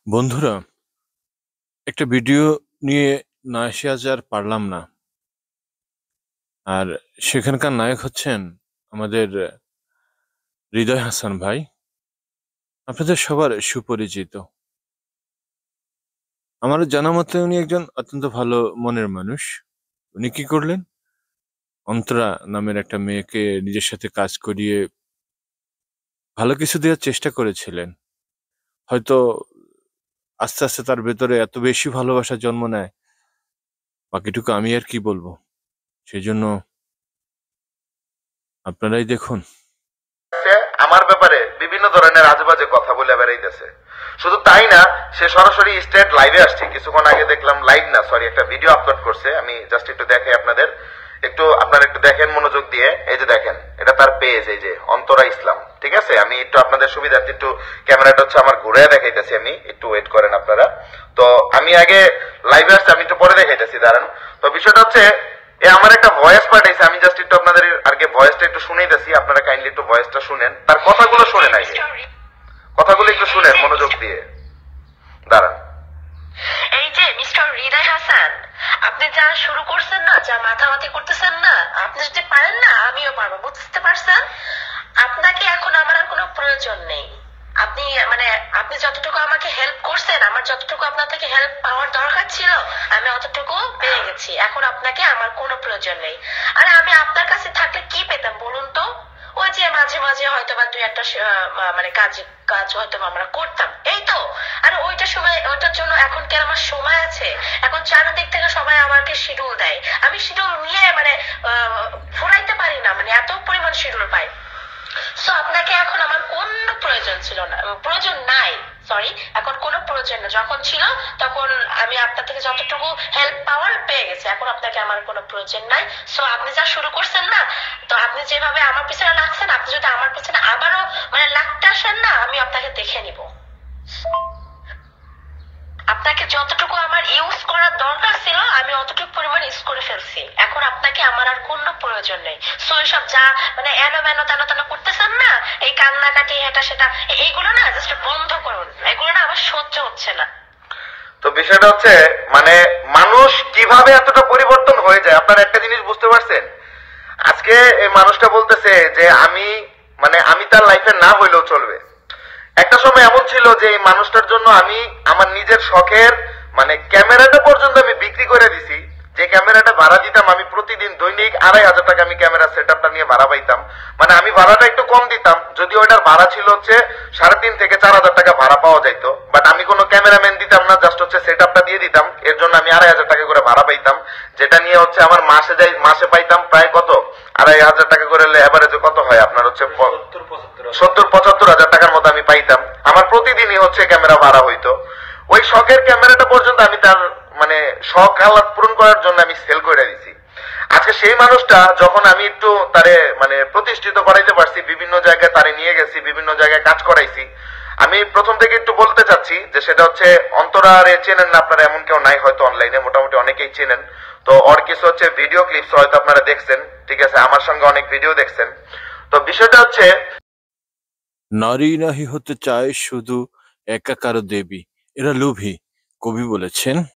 বন্ধুরা, একটা ভিডিও নিয়ে না এসে আজ আর পারলাম না। আর সেখানকার নায়ক হচ্ছেন আমাদের হৃদয় হাসান ভাই। আপনাদের সবার সুপরিচিত। আমার জানা মতে উনি একজন অত্যন্ত ভালো মনের মানুষ। উনি কি করলেন? অন্তরা নামের একটা মেয়েকে নিজের সাথে কাজ করিয়ে ভালো কিছু দেওয়ার চেষ্টা করেছিলেন। হয়তো আস্তে আস্তে তার ভেতরে এত বেশি ভালোবাসা জন্ম নেয়, বাকিটুকু আমি আর কি বলবো। সেজন্য আপনারাই দেখুন। সে আমার ব্যাপারে বিভিন্ন ধরনের আজেবাজে কথা বলে বেড়াইতেছে। শুধু তাই না, সে সরাসরি স্ট্রেট লাইভে আসছে। কিছুক্ষণ আগে দেখলাম, লাইভ না সরি, একটা ভিডিও আপলোড করছে। আমি জাস্ট একটু দেখাই আপনাদের, আপনারা একটু দেখেন মনোযোগ দিয়ে। এই যে দেখেন, এটা তার পেজ, এই যে অন্তরা ইসলাম। ঠিক আছে, আমি একটু আপনাদের সুবিধার্থে একটু ক্যামেরাটা হচ্ছে আমার ঘুরে দেখাইতেছি। আমি একটু ওয়েট করেন আপনারা। তো আমি আগে লাইভে আসছি, আমি একটু পরে দেখাইতেছি, দাঁড়ান। তো বিষয়টা হচ্ছে, আমার একটা ভয়েস পাঠাইছে। আমি জাস্ট একটু আপনাদের আগে ভয়েসটা একটু শুনাইতেছি। আপনারা কাইন্ডলি একটু ভয়েসটা শুনেন, তার কথাগুলো শুনেন, আগে কথাগুলো একটু শুনেন মনোযোগ দিয়ে, দাঁড়ান। এই যে মিস্টার হৃদয় হাসান, আপনি যা শুরু করছেন না, যা মাথামাতি করতেছেন না, আপনি যদি পারেন না আমিও পারবো, বুঝতে পারছেন? আপনাকে এখন আমার আর কোনো প্রয়োজন নেই। আপনি আপনি যতটুকু আমাকে হেল্প করছেন, আমার যতটুকু আপনার থেকে হেল্প পাওয়ার দরকার ছিল, আমি অতটুকু পেয়ে গেছি। এখন আপনাকে আমার কোনো প্রয়োজন নেই। আর আমি আপনার কাছে থাকলে কি পেতাম বলুন তো? ওই যে মাঝে মাঝে হয়তো বা দুই একটা কাজ কাজ হয়তো আমরা করতাম, এই তো। আর ওইটার জন্য এখন কি আমার সময় আছে? এখন চারিদিক থেকে সবাই আমাকে শিডিউল দেয়, আমি শিডিউল নিয়ে ফুরাইতে পারি না, এত পরিমাণ শিডিউল পাই। সো আপনাকে এখন আমার কোনো প্রয়োজন ছিল না, প্রয়োজন নাই, সরি, এখন কোনো প্রয়োজন না। যখন ছিল তখন আমি আপনার থেকে যতটুকু হেল্প পাওয়ার পেয়ে গেছি, এখন আপনাকে আমার কোনো প্রয়োজন নাই। সো আপনি যা শুরু করছেন না, তো আপনি যেভাবে আমার পিছনে লাগছেন, আপনি যদি আমার পিছনে আবারও লাগতে আসেন না, আমি আপনাকে দেখে নিব। আপনাকে যতটুকু আমার ইউজ করার দরকার ছিল, আমি অতটুকু পরিমাণ ইউজ করে ফেলছি। এখন আপনাকে আমার আর কোনো প্রয়োজন নেই। সো এসব যা এনো মেনো তেনো তেনো করতেছেন না, এই কান্নাকাটি এটা সেটা, এইগুলো না জাস্ট বন্ধ করুন। এগুলো না আমার সহ্য হচ্ছে না। তো বিষয়টা হচ্ছে, মানুষ কিভাবে এতটা পরিবর্তন হয়ে যায়, আপনারা একটা জিনিস বুঝতে পারছেন? আজকে এই মানুষটা বলতেছে যে আমি তার লাইফে না হইলেও চলবে। একটা সময় এমন ছিল যে এই মানুষটার জন্য আমি আমার নিজের শখের ক্যামেরাটা পর্যন্ত আমি বিক্রি করে দিছি। যে ক্যামেরাটা ভাড়া দিতাম, আমি প্রতিদিন দৈনিক 2,500 টাকা আমি ক্যামেরা সেটআপটা নিয়ে ভাড়া পাইতাম। আমি ভাড়াটা একটু কম দিতাম, যদিও ওটার ভাড়া ছিল হচ্ছে 3,500 থেকে 4,000 টাকা ভাড়া পাওয়া যাইত। বাট আমি কোনো ক্যামেরাম্যান দিতাম না, জাস্ট হচ্ছে সেটআপটা দিয়ে দিতাম। এর জন্য আমি 2,500 টাকা করে ভাড়া পাইতাম, যেটা নিয়ে হচ্ছে আমার মাসে পাইতাম প্রায় কত, 2,500 টাকা করে এভারেজে কত হয় আপনার হচ্ছে 70-75 হাজার টাকার মতো আমি পাইতাম। আমার প্রতিদিনই হচ্ছে ক্যামেরা ভাড়া হইতো। ওই শখের ক্যামেরাটা পর্যন্ত আমি তার শখ আহ্লাদ পূরণ করার জন্য আমি সেল করে দিছি। আজকে সেই মানুষটা যখন আমি একটু তারে প্রতিষ্ঠিত করাইতে পারছি, বিভিন্ন জায়গায় তারে নিয়ে গেছি, বিভিন্ন জায়গায় কাজ করাইছি। আমি প্রথম থেকে একটু বলতে চাচ্ছি যে সেটা হচ্ছে, অন্তরারে চেনেন না আপনারা এমন কেউ নাই হয়তো অনলাইনে, মোটামুটি অনেকেই চেনেন। তো ওর কিছু হচ্ছে ভিডিও ক্লিপস হয়তো আপনারা দেখছেন, ঠিক আছে, আমার সঙ্গে অনেক ভিডিও দেখছেন। তো বিষয়টা হচ্ছে, নারী নাহি হতে চায় শুধু একাকার দেবী, এরা লোভী, কবি বলেছেন।